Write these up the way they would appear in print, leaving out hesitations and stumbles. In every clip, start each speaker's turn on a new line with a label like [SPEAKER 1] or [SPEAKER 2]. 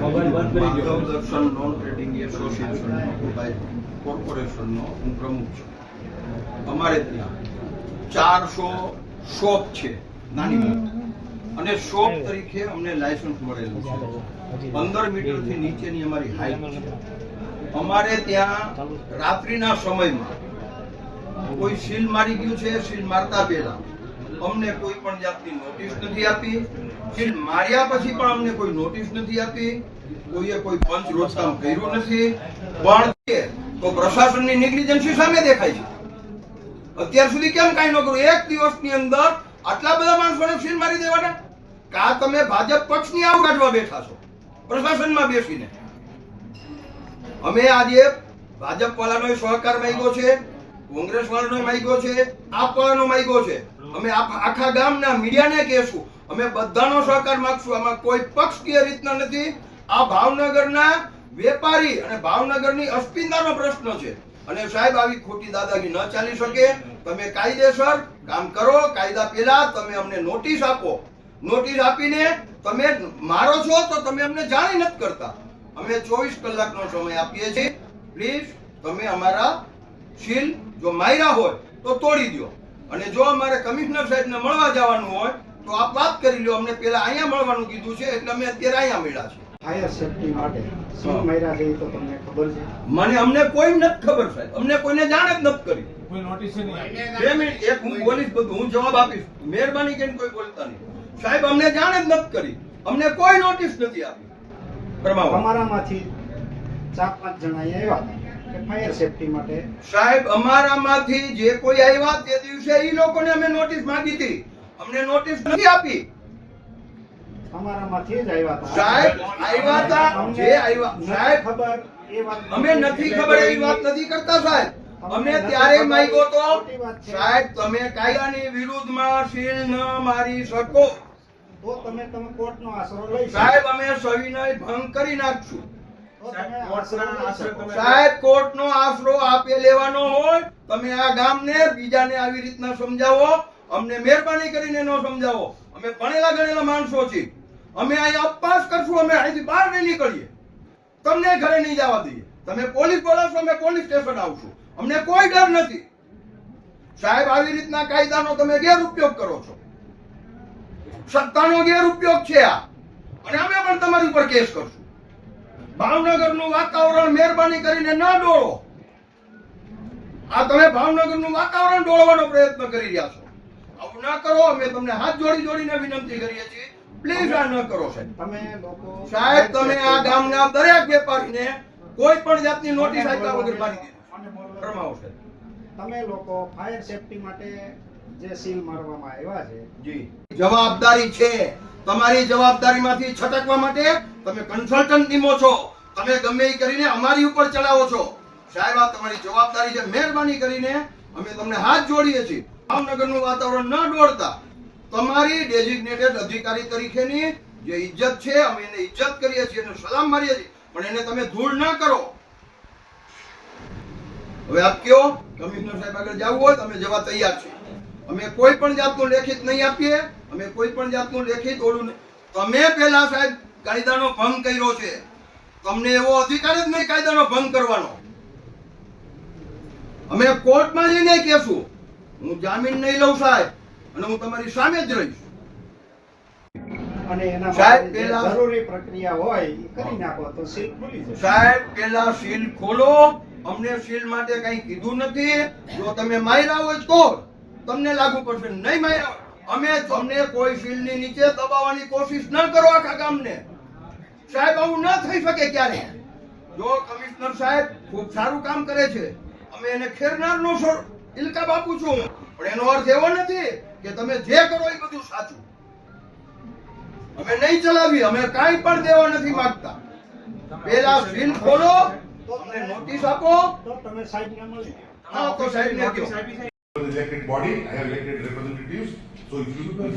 [SPEAKER 1] માધવ દર્શન non trading association કોર્પોરેશનનો હું પ્રમુખ છું. અમારે ત્યાં 400 શોપ છે નાની મોટી, અને શોપ તરીકે અમને લાયસન્સ મળેલું છે. 15 મીટરથી નીચેની અમારી હાઈટ છે. અમારે ત્યાં રાત્રિના સમયમાં કોઈ સીલ મારી ગયું છે, સીલ મારતા પહેલા અમને કોઈ પણ જાતની નોટિસ નથી આપી. સીલ માર્યા પછી પણ અમને કોઈ નોટિસ નથી આપી. કોઈએ કોઈ પંચ રોજકામ કર્યું નથી. પણ તો પ્રશાસનની નેગ્લિજન્સી સામે દેખાય છે. અત્યાર સુધી કેમ કાંઈ ન કર્યું? એક દિવસની અંદર આટલા બધા માણસોને સીલ મારી દેવાના? કા તમે ભાજપ પક્ષની આવ કાઢવા બેઠા છો પ્રશાસનમાં બેસીને? અમે આજે ભાજપ વાળાનો સહકાર માંગ્યો છે, કોંગ્રેસ વાળાનો માંગ્યો છે, આપ વાળાનો માંગ્યો છે. અમે આખા ગામના મીડિયાને કહેશું, અમે બધાનો સહકાર માંગશું. આમાં કોઈ પક્ષકીય રીતના નથી. આ ભાવનગરના વેપારી અને ભાવનગરની અસ્મિતાનો પ્રશ્ન છે. અને સાહેબ, આવી ખોટી દાદાગીરી ન ચાલી શકે. તમે કાયદેસર કામ કરો. કાયદા પહેલા તમે અમને નોટિસ આપો. નોટિસ આપીને તમે મારો છો તો તમે અમને જાણ નથી કરતા. અમે 24 કલાકનો સમય આપીએ છીએ. પ્લીઝ તમે અમારા સીલ જો માર્યા હોય તો તોડી દો. અને જો અમારે કમિશનર સાહેબને મળવા જવાનું હોય તો આપ વાત કરી લો. અમને પહેલા અહીંયા મળવાનું કીધું છે, એટલે અમે અત્યારે અહીંયા મળ્યા છે.
[SPEAKER 2] ફાયર સેફટી માટે સીલ માર્યા છે તો તમને ખબર છે?
[SPEAKER 1] અમને કોઈ નથી ખબર સાહેબ. અમને કોઈને જાણ જ નથી કરી.
[SPEAKER 3] કોઈ નોટિસ નહીં આવી.
[SPEAKER 1] 2 મિનિટ, એક હું બોલીશ, બધું હું જવાબ આપીશ. મહેરબાની કરીને કોઈ બોલતા નહીં સાહેબ. અમને જાણ જ નથી કરી. અમને કોઈ નોટિસ નથી આપી.
[SPEAKER 2] તમારામાંથી 4-5 જણા આવ્યા હતા કે ફાયર સેફટી માટે?
[SPEAKER 1] સાહેબ, અમારામાંથી જે કોઈ આવ્યા તે દિવસે એ લોકોને અમે નોટિસ માંગી હતી. અમને નોટિસ નથી આપી.
[SPEAKER 2] તમારામાંથી જ આવ્યા હતા
[SPEAKER 1] સાહેબ. આવ્યા હતા જે આવ્યા સાહેબ.
[SPEAKER 2] ખબર એ વાત
[SPEAKER 1] અમે નથી ખબર એવી વાત નથી કરતા સાહેબ. અમે ત્યારે માંગ્યો તો સાહેબ, તમે કાયદાની વિરુદ્ધમાં સીલ ન મારી શકો
[SPEAKER 2] તો તમે કોર્ટનો આશરો લઈ
[SPEAKER 1] સાહેબ. અમે સવિનય ભંગ કરી નાખશું
[SPEAKER 2] તો તમે આશરો લઈ શકો.
[SPEAKER 1] સાહેબ. કોર્ટનો આશરો આપે લેવાનો હોય તમે આ ગામને બીજાને આવી રીતના સમજાવો. અમને મહેરબાની કરીને ન સમજાવો. અમે ભણેલા ગણેલા માણસો છીએ. અમે અહીં અપવાસ કરશું. અમે અહીંથી બહાર નહીં નીકળીએ. તમને ઘરે નહીં જવા દઈએ. તમે પોલીસ બોલાવશો, અમે પોલીસ સ્ટેશન આવશું. અમને કોઈ ડર નથી સાહેબ. આવી રીતના કાયદાનો તમે ગેરઉપયોગ કરો છો. સત્તાનો ગેરઉપયોગ છે આ. અને અમે પણ તમારી ઉપર કેસ કરશું. ભાવનગરનું વાતાવરણ મહેરબાની કરીને ન ડોળો. આ તમે ભાવનગરનું વાતાવરણ ડોળવાનો પ્રયત્ન કરી રહ્યા છો. આવું ન કરો. અમે તમને હાથ જોડીને વિનંતી કરીએ છીએ. પ્લીઝ આ ન કરો સાહેબ.
[SPEAKER 2] તમે લોકો
[SPEAKER 1] સાહેબ, તમે આ ગામના દરેક વેપારીને કોઈ પણ જાતની નોટિસ આપ્યા વગર મારી દીધું. ફરમાવો સાહેબ.
[SPEAKER 2] તમે લોકો ફાયર સેફટી માટે જે સીલ મારવામાં આવ્યા છે,
[SPEAKER 1] જી, જવાબદારી છે તમારી. જવાબદારીમાંથી છટકવા માટે તમે કન્સલ્ટન્ટ નિમો છો. તમે ગમે એ કરીને અમારી ઉપર ચડાવો છો સાહેબ. આ તમારી જવાબદારી છે. મહેરબાની કરીને અમે તમને હાથ જોડીએ છીએ. ભાવનગરનું વાતાવરણ ન દોડતા તમારી ડેઝિગ્નેટેડ અધિકારી તરીકેની જે ઇજ્જત છે અમે એને ઇજ્જત કરીએ છીએ અને સલામ મારીએ છીએ, પણ એને તમે ધૂળ ન કરો. હવે આપ કયો કમિશનર સાહેબ આગળ જવું હોય તમે જવા તૈયાર છે. અમે કોઈ પણ જાતનું લેખિત નહીં આપીએ. અમે કોઈ પણ જાતનું લેખિત ઓલું નહીં. તમે પહેલા સાહેબ કાયદાનો ભંગ કર્યો છે. તમને એવો અધિકાર જ નહીં કાયદાનો ભંગ કરવાનો. અમે કોર્ટમાં જઈને કહેશું. હું જામીન નહીં લઉં સાહેબ, અને હું તમારી સામે જ રહીશ.
[SPEAKER 2] અને એના
[SPEAKER 1] સાહેબ,
[SPEAKER 2] માટે જે
[SPEAKER 1] પહેલા-
[SPEAKER 2] જરૂરી પ્રક્રિયા હોય એ કરી નાખો તો સીલ ખુલી જશે.
[SPEAKER 1] સાહેબ, પહેલા સીલ ખોલો. અમને સીલ માટે કઈ કીધું નથી. જો તમે માર્યા હોય તો તમને લાગુ પડશે. નહીં માર્યા હોય અમે તમને કોઈ સીલની નીચે દબાવવાની કોશિશ ન કરો આખા ગામને. સાહેબ, આવું ન થઈ શકે ક્યારે. જો કમિશનર સાહેબ ખૂબ સારું કામ કરે છે, અમે એને ખેરનારનો ઇલકાબ આપું છું, પણ એનો અર્થ એવો નથી કે તમે જે કરો એ બધું સાચું. અમે નહીં ચલાવી. અમે કાંઈ પણ દેવા નથી માંગતા. પહેલા સીલ ખોલો, અમને નોટિસ આપો.
[SPEAKER 2] તો તમે સાહેબને મળી લો.
[SPEAKER 1] હા, તો સાહેબને કહો.
[SPEAKER 4] Elected body, I have elected representatives. So if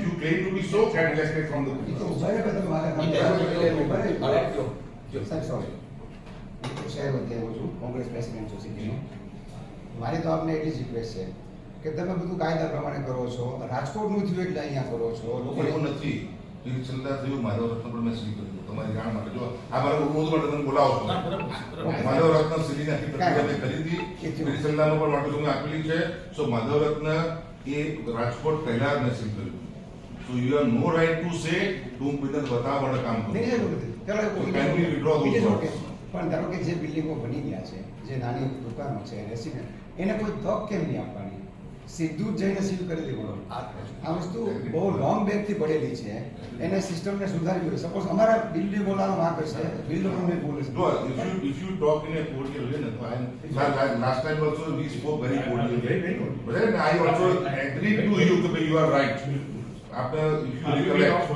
[SPEAKER 4] you claim to be so, can elect from the people.
[SPEAKER 5] સાહેબ સોરી, હું તો શહેર વતી આવ્યો છું, કોંગ્રેસ પ્રેસિડેન્ટ સોસાયટીનો. મારી તો આપને એટલી જ રિક્વેસ્ટ છે કે તમે બધું કાયદા પ્રમાણે કરો છો. રાજકોટનું થયું એટલે અહીંયા કરો છો.
[SPEAKER 4] લોકો એવું નથી. એ છેલ્લા થયું માધવ રત્ન પણ મેં સીલ કર્યું તમારી જાણ માટે જો આ મારે રોજ માટે તમે બોલાવો છો માધવ રત્ન સીલી આખી પ્રક્રિયા મેં કરી હતી મેરી સલ્લાનો પણ માટે મેં આપેલી છે સો માધવ રત્ન એ રાજકોટ પહેલા મેં સીલ કર્યું so you have no right to say હું બિઝનેસ બતાવવા માટે કામ કરું
[SPEAKER 5] નહીં, નહીં, ચાલો,
[SPEAKER 4] So can we withdraw those
[SPEAKER 5] it is okay.
[SPEAKER 4] words?
[SPEAKER 5] પણ ધારો કે જે બિલ્ડિંગો બની ગયા છે જે નાની દુકાનો છે રેસિડેન્ટ એને કોઈ તક કેમ નહીં આપવાની સીધું જ જઈને સીલ કરી દેવાનું આ વસ્તુ બહુ લોંગ બેકથી પડેલી છે એને સિસ્ટમને સુધારવી જોઈએ સપોઝ અમારા બિલ્ડિંગોના વાંક છે બિલ્ડરોને બોલે
[SPEAKER 4] No, if you talk in a cordial way, no, last time also we spoke very cordially. But then I also agreed to you that you are right. After if you recollect,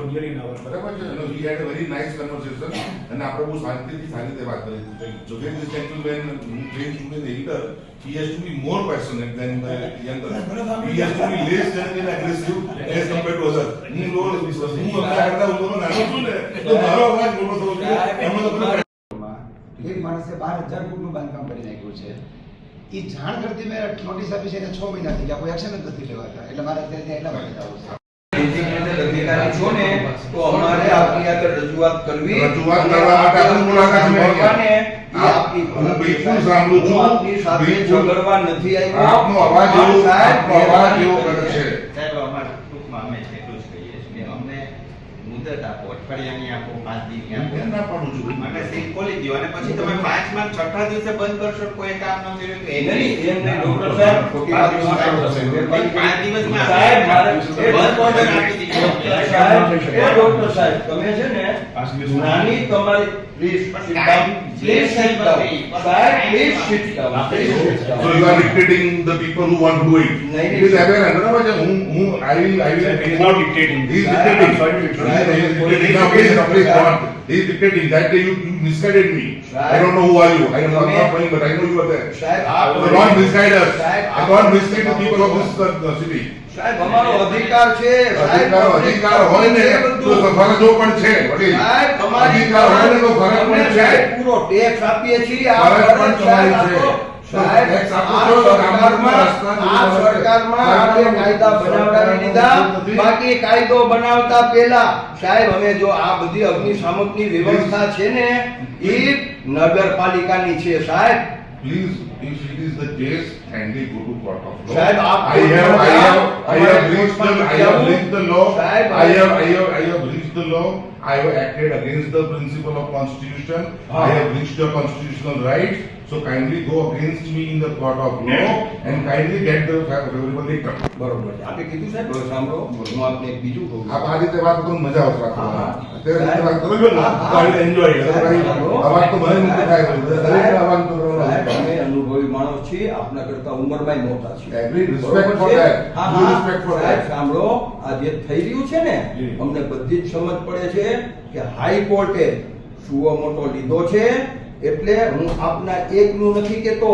[SPEAKER 4] બરાબર છે, you know, we had a very nice conversation and આપણે બહુ શાંતિથી સારી રીતે વાત કરી હતી. So there is gentleman who claims to be the elder, he has to be more passionate than the younger. He has to be less than aggressive as compared to others. હું અમદાવાદ કરતા હું નાનો છું ને તો મારો અવાજ મોટો થવો જોઈએ. એમનો તો
[SPEAKER 5] એક માણસે 12,000 ફૂટનું બાંધકામ કરી નાખ્યું છે એ જાણ કરતી મેં નોટિસ આપી છે એને 6 મહિના થઈ ગયા કોઈ એક્શન જ નથી લેવાતા એટલે મારે અત્યારે ત્યાં એટલા માટે જવું છે
[SPEAKER 1] Designated અધિકારી છો ને તો અમારે આપની આગળ રજૂઆત કરવી
[SPEAKER 4] રજૂઆત કરવા માટે આપની મુલાકાત મેં
[SPEAKER 1] ભગવાને એ આપની
[SPEAKER 4] હું બિલકુલ સાંભળું છું.
[SPEAKER 1] હું આપની સાથે
[SPEAKER 4] બિલકુલ.
[SPEAKER 1] ઝઘડવા નથી આવ્યો
[SPEAKER 4] આપનો અવાજ એવો આપનો અવાજ એવો કરે છે
[SPEAKER 3] સાહેબ અમારે ટૂંકમાં અમે એટલું જ કહીએ છીએ કે અમને મુદત આપો અઠવાડિયાની આપો 5 દીની આપો
[SPEAKER 4] હું ના પાડું છું.
[SPEAKER 3] અને સીલ ખોલી દો અને પછી તમે 5 માં 6ઠા દિવસે બંધ કરશો કોઈ કામ ન કર્યું તો
[SPEAKER 1] નહીં, એમ નહીં, ડોક્ટર સાહેબ, ખોટી વાત ન કરો.
[SPEAKER 3] 5 દિવસમાં
[SPEAKER 1] સાહેબ, મારે
[SPEAKER 3] બંધ order આપી દીધો.
[SPEAKER 1] સાહેબ, એ ડોક્ટર સાહેબ, તમે છે ને નાની તમારી please sit down. Please sit down. સાહેબ, please sit down. Please sit down.
[SPEAKER 4] So you are dictating the people who want to do it.
[SPEAKER 1] નહીં,
[SPEAKER 4] It is aberrant. બરાબર છે હું I will
[SPEAKER 6] He is not dictating.
[SPEAKER 4] He is
[SPEAKER 1] Sir,
[SPEAKER 4] dictating.
[SPEAKER 1] I'm sorry to interrupt.
[SPEAKER 4] He is dictating. Now please go on. He is dictating. That day you misguided me.
[SPEAKER 1] Sir,
[SPEAKER 4] I don't know who are you. I am not
[SPEAKER 1] તમે-
[SPEAKER 4] knowing, but I know you are there.
[SPEAKER 1] સાહેબ,
[SPEAKER 4] So don't misguide us.
[SPEAKER 1] સાહેબ,
[SPEAKER 4] I don't mislead the people of this city.
[SPEAKER 1] સાહેબ, અમારો અધિકાર છે સાહેબ,
[SPEAKER 4] અધિકાર હોય ને તો ફરજો પણ છે વડીલ.
[SPEAKER 1] સાહેબ, તમારી
[SPEAKER 4] અધિકાર હોય ને તો ફરજ
[SPEAKER 1] અમે
[SPEAKER 4] પણ છે.
[SPEAKER 1] સાહેબ પૂરો ટેક્સ આપીએ છીએ આ
[SPEAKER 4] ફરજ પણ
[SPEAKER 1] ફરજ સાહેબ
[SPEAKER 4] તમારી છે.
[SPEAKER 1] આપો. સાહેબ,
[SPEAKER 4] ટેક્સ આપો
[SPEAKER 1] આ
[SPEAKER 4] છો,
[SPEAKER 1] સરકારમાં આપણે કાયદા બનાવડાવી દીધા
[SPEAKER 4] નથી.
[SPEAKER 1] બાકી કાયદો બનાવતા પહેલા સાહેબ અમે જો આ બધી અગ્નિશામકની વ્યવસ્થા છે ને એ નગરપાલિકાની છે સાહેબ.
[SPEAKER 4] Please, if it is the case, kindly go to court of law.
[SPEAKER 1] સાહેબ, આપ
[SPEAKER 4] I have
[SPEAKER 1] અમારે
[SPEAKER 4] breached
[SPEAKER 1] કોર્ટમાં
[SPEAKER 4] the law.
[SPEAKER 1] સાહેબ,
[SPEAKER 4] I have breached the law. I have acted against the principle of constitution. I have breached your constitutional rights. So kindly go against me in the court of law and kindly get the favorable outcome.
[SPEAKER 1] બરોબર છે. આપે કીધું સાહેબ, હવે સાંભળો હું આપને એક બીજું કહું
[SPEAKER 4] આપ આ રીતે વાત કરો તો મજા આવશે
[SPEAKER 1] હા, હા.
[SPEAKER 4] અત્યારે રીતે વાત કરો છો ને
[SPEAKER 1] હા, હા.
[SPEAKER 4] તો I will enjoy it.
[SPEAKER 1] સાહેબ,
[SPEAKER 4] Otherwise, અવાજ તો મને નથી થાય દરેક અવાજ તો
[SPEAKER 1] સાહેબ,
[SPEAKER 4] કરવાનો.
[SPEAKER 1] અમે અનુભવી માણસ છીએ આપના કરતા ઉંમરમાં મોટા છીએ
[SPEAKER 4] Agree, respect
[SPEAKER 1] બરોબર
[SPEAKER 4] for
[SPEAKER 1] છે?
[SPEAKER 4] that.
[SPEAKER 1] હા,
[SPEAKER 4] Due
[SPEAKER 1] હા.
[SPEAKER 4] respect for
[SPEAKER 1] સાહેબ,
[SPEAKER 4] that.
[SPEAKER 1] સાંભળો આ જે થઈ રહ્યું છે ને અમને બધી જ સમજ પડે છે કે હાઈકોર્ટે સુઓ મોટો લીધો છે એટલે હું આપના એકનું નથી કહેતો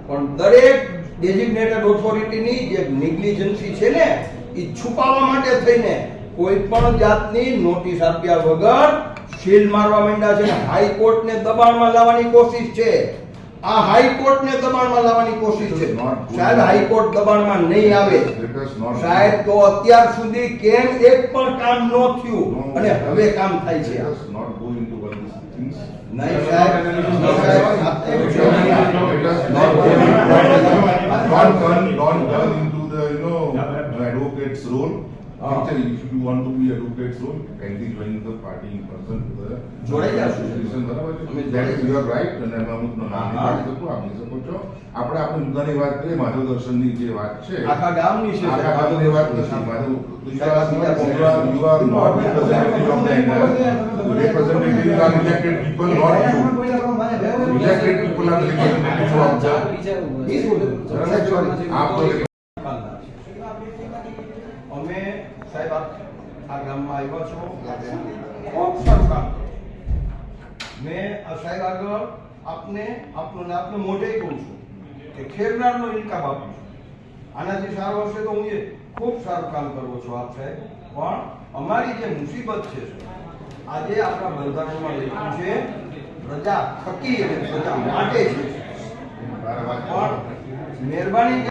[SPEAKER 1] પણ દરેક ડેઝિગ્નેટેડ ઓથોરિટીની જે નેગ્લિજન્સી છે ને એ છુપાવવા માટે થઈને કોઈ પણ જાતની નોટિસ આપ્યા વગર સીલ મારવા માંડ્યા છે ને હાઈકોર્ટને દબાણમાં લાવવાની કોશિશ છે. આ હાઈકોર્ટને દબાણમાં લાવવાની કોશિશ છે સાહેબ. હાઈકોર્ટ દબાણમાં નહીં આવે
[SPEAKER 4] Let us not
[SPEAKER 1] સાહેબ તો અત્યાર સુધી કેમ એક પણ કામ ન થયું અને હવે કામ થાય છે.
[SPEAKER 4] Let us not go into all these things.
[SPEAKER 1] નહીં સાહેબ,
[SPEAKER 4] Don't turn into the advocate's role. Actually, if you want to be advocate's role, kindly join the party in person to the
[SPEAKER 1] જોડાઈ જાશું.
[SPEAKER 4] બરાબર છે?
[SPEAKER 1] અમે
[SPEAKER 4] That is
[SPEAKER 1] જોડાઈ
[SPEAKER 4] your right અને એમાં અમુક નામ
[SPEAKER 1] હા,
[SPEAKER 4] નહીં
[SPEAKER 1] હા.
[SPEAKER 4] પાડી શકો, આપી શકો છો. આપણે આપણી મુદ્દાની વાત કરીએ માધવ દર્શનની જે વાત છે
[SPEAKER 1] આખા ગામની છે
[SPEAKER 4] આખા
[SPEAKER 1] સાહેબ.
[SPEAKER 4] ગામની વાત નથી. Madhav you are not representative of the entire. Representative are elected people, not you. Elected people are the representatives of the. આપ તો
[SPEAKER 1] અમે સાહેબ આ ગામમાં આવ્યા છો ખૂબ સારું કામ કર્યું. મેં આ સાહેબ આગળ આપને આપને મોઢે કહું છું કે ખેરનારનો ઇનકામ આપું છું. આનાથી સારો હશે તો હું એ ખૂબ સારું કામ કરવો છો આપ સાહેબ. પણ અમારી જે મુસીબત છે આજે આપણા બંધારણમાં લખ્યું છે પ્રજા થકી અને પ્રજા માટે છે પણ મહેરબાની